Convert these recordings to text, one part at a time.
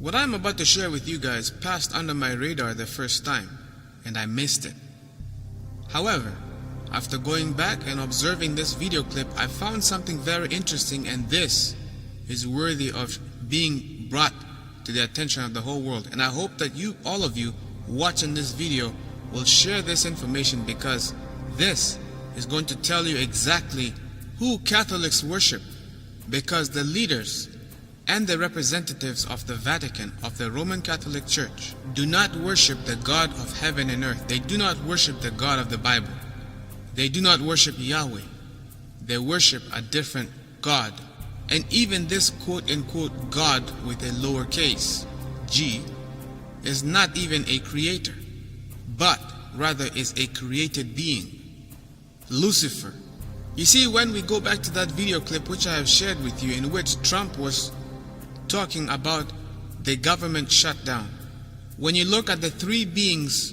What I'm about to share with you guys passed under my radar the first time, and I missed it. However, after going back and observing this video clip, I found something very interesting, and this is worthy of being brought to the attention of the whole world. And I hope that all of you watching this video will share this information, because this is going to tell you exactly who Catholics worship, because the leaders and the representatives of the Vatican, of the Roman Catholic Church, do not worship the God of heaven and earth. They do not worship the God of the Bible. They do not worship Yahweh. They worship a different God. And even this quote-unquote God with a lowercase g is not even a creator, but rather is a created being, Lucifer. You see, when we go back to that video clip which I have shared with you, in which Trump was talking about the government shutdown, when you look at the three beings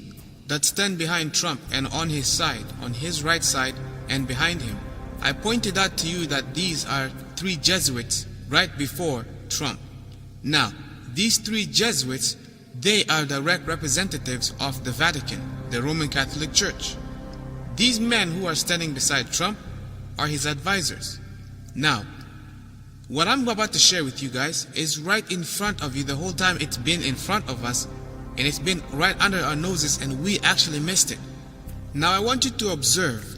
that stand behind Trump and on his side, on his right side and behind him, I pointed out to you that these are three Jesuits right before Trump. Now, these three Jesuits, they are direct representatives of the Vatican, the Roman Catholic Church. These men who are standing beside Trump are his advisors. Now, what I'm about to share with you guys is right in front of you. The whole time it's been in front of us, and it's been right under our noses, and we actually missed it. Now I want you to observe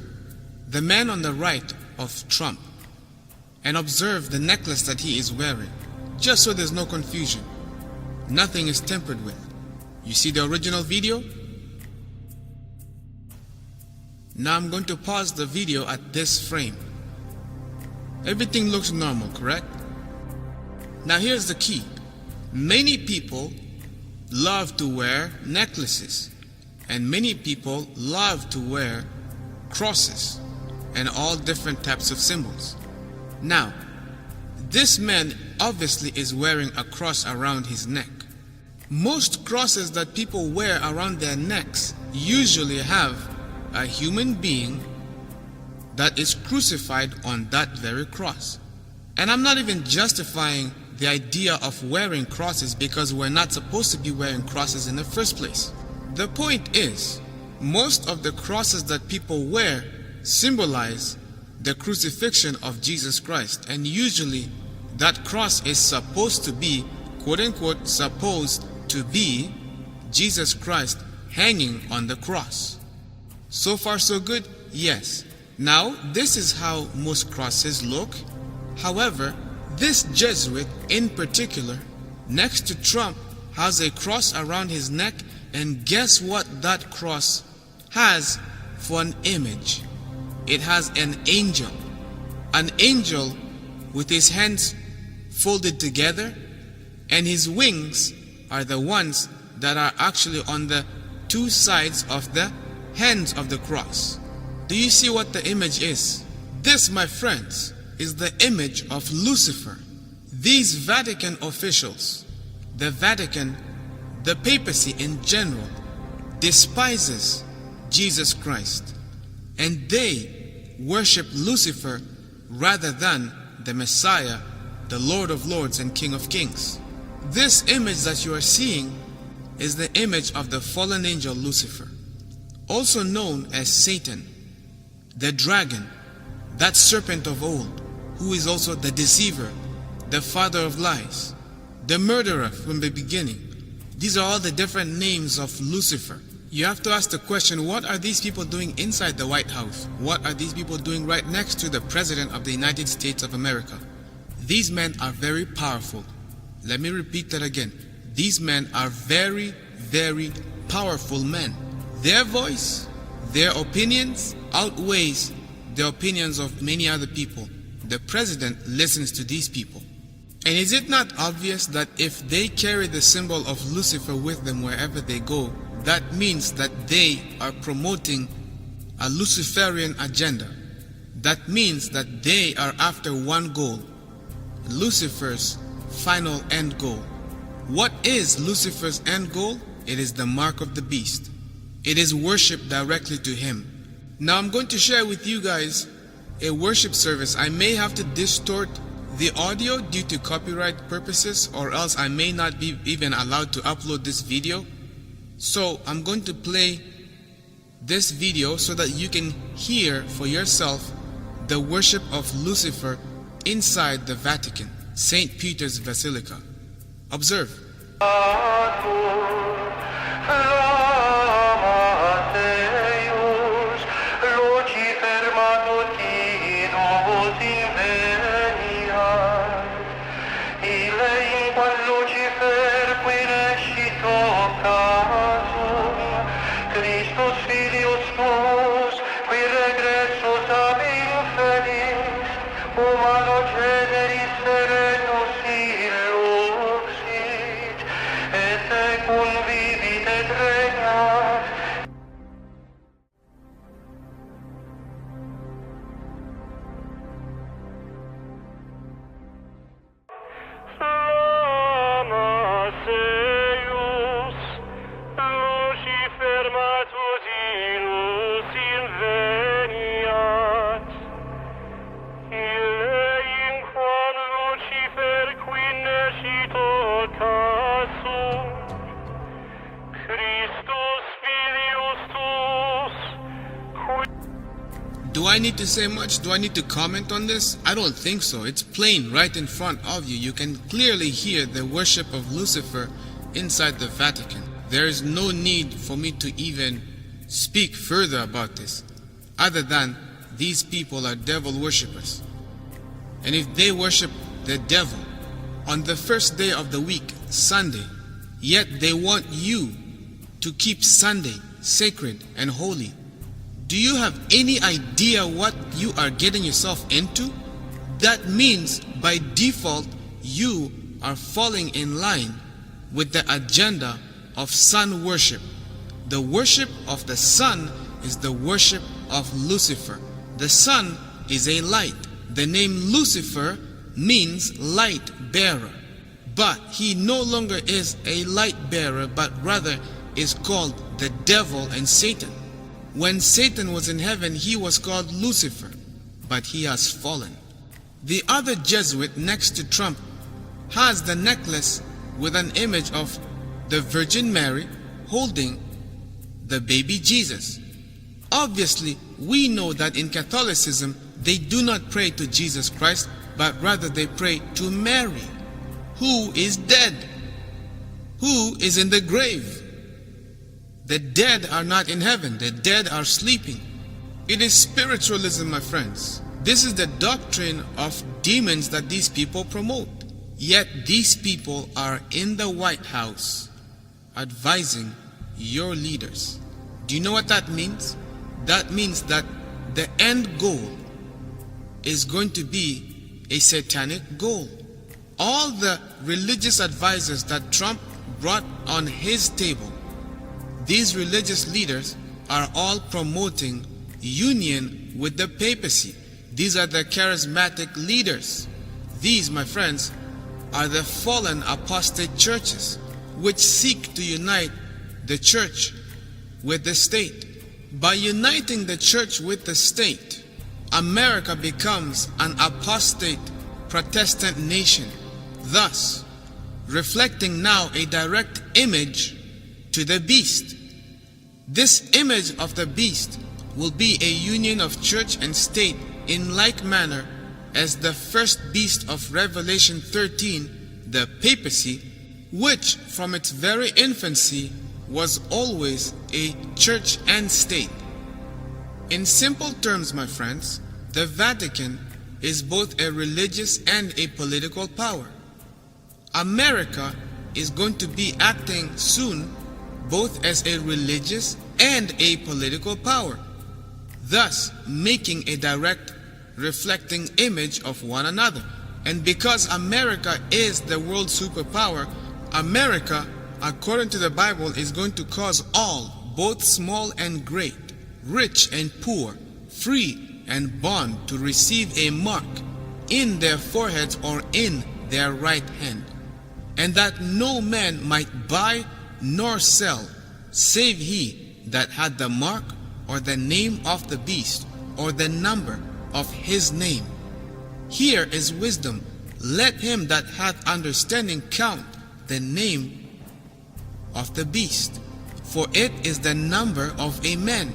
the man on the right of Trump and observe the necklace that he is wearing, just so there's no confusion. Nothing is tempered with. You see the original video? Now I'm going to pause the video at this frame. Everything looks normal, correct? Now here's the key. Many people love to wear necklaces, and many people love to wear crosses and all different types of symbols. Now, this man obviously is wearing a cross around his neck. Most crosses that people wear around their necks usually have a human being that is crucified on that very cross. And I'm not even justifying the idea of wearing crosses, because we're not supposed to be wearing crosses in the first place. The point is, most of the crosses that people wear symbolize the crucifixion of Jesus Christ, and usually that cross is supposed to be, quote-unquote, supposed to be Jesus Christ hanging on the cross. So far so good? Yes. Now, this is how most crosses look. However, this Jesuit in particular, next to Trump, has a cross around his neck, and guess what that cross has for an image? It has an angel with his hands folded together, and his wings are the ones that are actually on the two sides of the hands of the cross. Do you see what the image is? This, my friends, is the image of Lucifer. These Vatican officials, the Vatican, the papacy in general, despises Jesus Christ, and they worship Lucifer rather than the Messiah, the Lord of Lords and King of Kings. This image that you are seeing is the image of the fallen angel Lucifer, also known as Satan, the dragon, that serpent of old, who is also the deceiver, the father of lies, the murderer from the beginning. These are all the different names of Lucifer. You have to ask the question, what are these people doing inside the White House? What are these people doing right next to the President of the United States of America? These men are very powerful. Let me repeat that again. These men are very, very powerful men. Their voice, their opinions outweighs the opinions of many other people. The president listens to these people. And is it not obvious that if they carry the symbol of Lucifer with them wherever they go, that means that they are promoting a Luciferian agenda? That means that they are after one goal, Lucifer's final end goal. What is Lucifer's end goal? It is the mark of the beast. It is worship directly to him. Now I'm going to share with you guys a worship service. I may have to distort The audio, due to copyright purposes, or else I may not be even allowed to upload this video. So I'm going to play this video so that you can hear for yourself the worship of Lucifer inside the Vatican, St. Peter's Basilica. Observe. Do I need to say much? Do I need to comment on this? I don't think so. It's plain right in front of you. You can clearly hear the worship of Lucifer inside the Vatican. There is no need for me to even speak further about this, other than these people are devil worshippers. And if they worship the devil on the first day of the week, Sunday, yet they want you to keep Sunday sacred and holy, do you have any idea what you are getting yourself into? That means by default you are falling in line with the agenda of sun worship. The worship of the sun is the worship of Lucifer. The sun is a light. The name Lucifer means light bearer. But he no longer is a light bearer, but rather is called the devil and Satan. When Satan was in heaven, he was called Lucifer, but he has fallen. The other Jesuit next to Trump has the necklace with an image of the Virgin Mary holding the baby Jesus. Obviously, we know that in Catholicism, they do not pray to Jesus Christ, but rather they pray to Mary, who is dead, who is in the grave. The dead are not in heaven. The dead are sleeping. It is spiritualism, my friends. This is the doctrine of demons that these people promote. Yet these people are in the White House advising your leaders. Do you know what that means? That means that the end goal is going to be a satanic goal. All the religious advisors that Trump brought on his table, these religious leaders are all promoting union with the papacy. These are the charismatic leaders. These, my friends, are the fallen apostate churches which seek to unite the church with the state. By uniting the church with the state, America becomes an apostate Protestant nation, thus reflecting now a direct image to the beast. This image of the beast will be a union of church and state in like manner as the first beast of Revelation 13, the papacy, which from its very infancy was always a church and state. In simple terms, my friends, the Vatican is both a religious and a political power. America is going to be acting soon both as a religious and a political power, thus making a direct reflecting image of one another. And because America is the world superpower, America, according to the Bible, is going to cause all, both small and great, rich and poor, free and bond, to receive a mark in their foreheads or in their right hand, and that no man might buy nor sell, save he that had the mark or the name of the beast or the number of his name. Here is wisdom let him that hath understanding count the name of the beast, for it is the number of a man,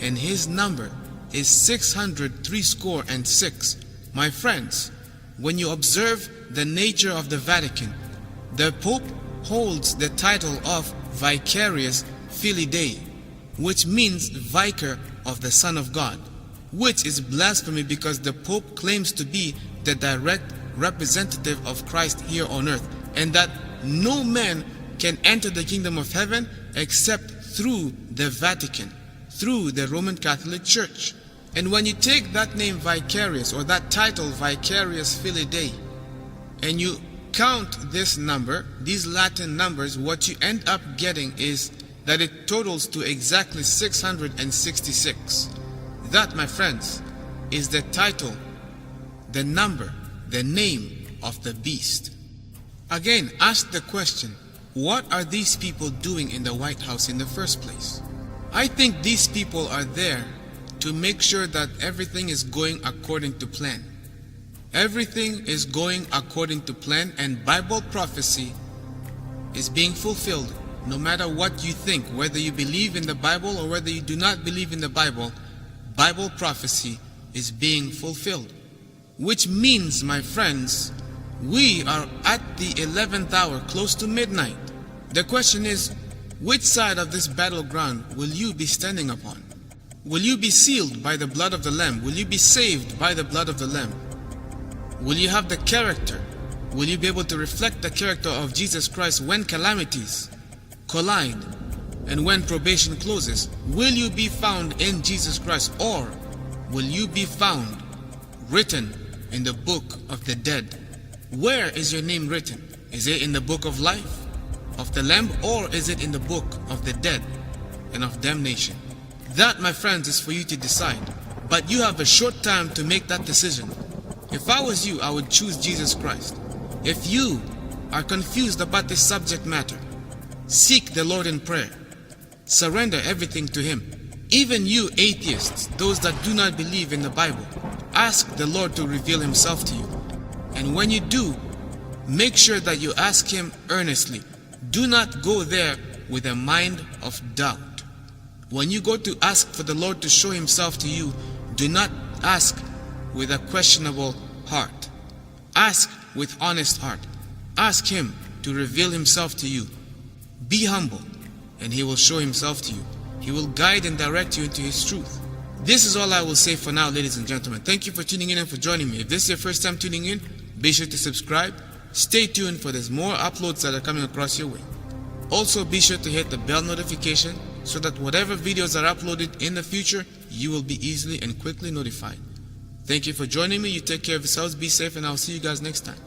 and his number is 666. My friends, when you observe the nature of the Vatican, the Pope holds the title of Vicarius Filii Dei, which means vicar of the Son of God, which is blasphemy because the Pope claims to be the direct representative of Christ here on earth, and that no man can enter the kingdom of heaven except through the Vatican, through the Roman Catholic Church. And when you take that name Vicarius, or that title Vicarius Filii Dei, and you count this number, these Latin numbers, what you end up getting is that it totals to exactly 666. That, my friends, is the title, the number, the name of the beast. Again, ask the question, what are these people doing in the White House in the first place? I think these people are there to make sure that everything is going according to plan. Everything is going according to plan, and Bible prophecy is being fulfilled. No matter what you think, whether you believe in the Bible or whether you do not believe in the Bible, Bible prophecy is being fulfilled. Which means, my friends, we are at the 11th hour, close to midnight. The question is, which side of this battleground will you be standing upon? Will you be sealed by the blood of the Lamb? Will you be saved by the blood of the Lamb? Will you have the character? Will you be able to reflect the character of Jesus Christ when calamities collide and when probation closes? Will you be found in Jesus Christ, or will you be found written in the book of the dead? Where is your name written? Is it in the book of life of the Lamb, or is it in the book of the dead and of damnation? That, my friends, is for you to decide. But you have a short time to make that decision. If I was you, I would choose Jesus Christ. If you are confused about this subject matter, seek the Lord in prayer. Surrender everything to Him. Even you atheists, those that do not believe in the Bible, ask the Lord to reveal Himself to you. And when you do, make sure that you ask Him earnestly. Do not go there with a mind of doubt. When you go to ask for the Lord to show Himself to you, do not ask with a questionable heart. Ask with honest heart. Ask Him to reveal Himself to you. Be humble, and He will show Himself to you. He will guide and direct you into His truth. This is all I will say for now, ladies and gentlemen. Thank you for tuning in and for joining me. If this is your first time tuning in, be sure to subscribe. Stay tuned, for there's more uploads that are coming across your way. Also, be sure to hit the bell notification so that whatever videos are uploaded in the future, you will be easily and quickly notified. Thank you for joining me. You take care of yourselves, be safe, and I'll see you guys next time.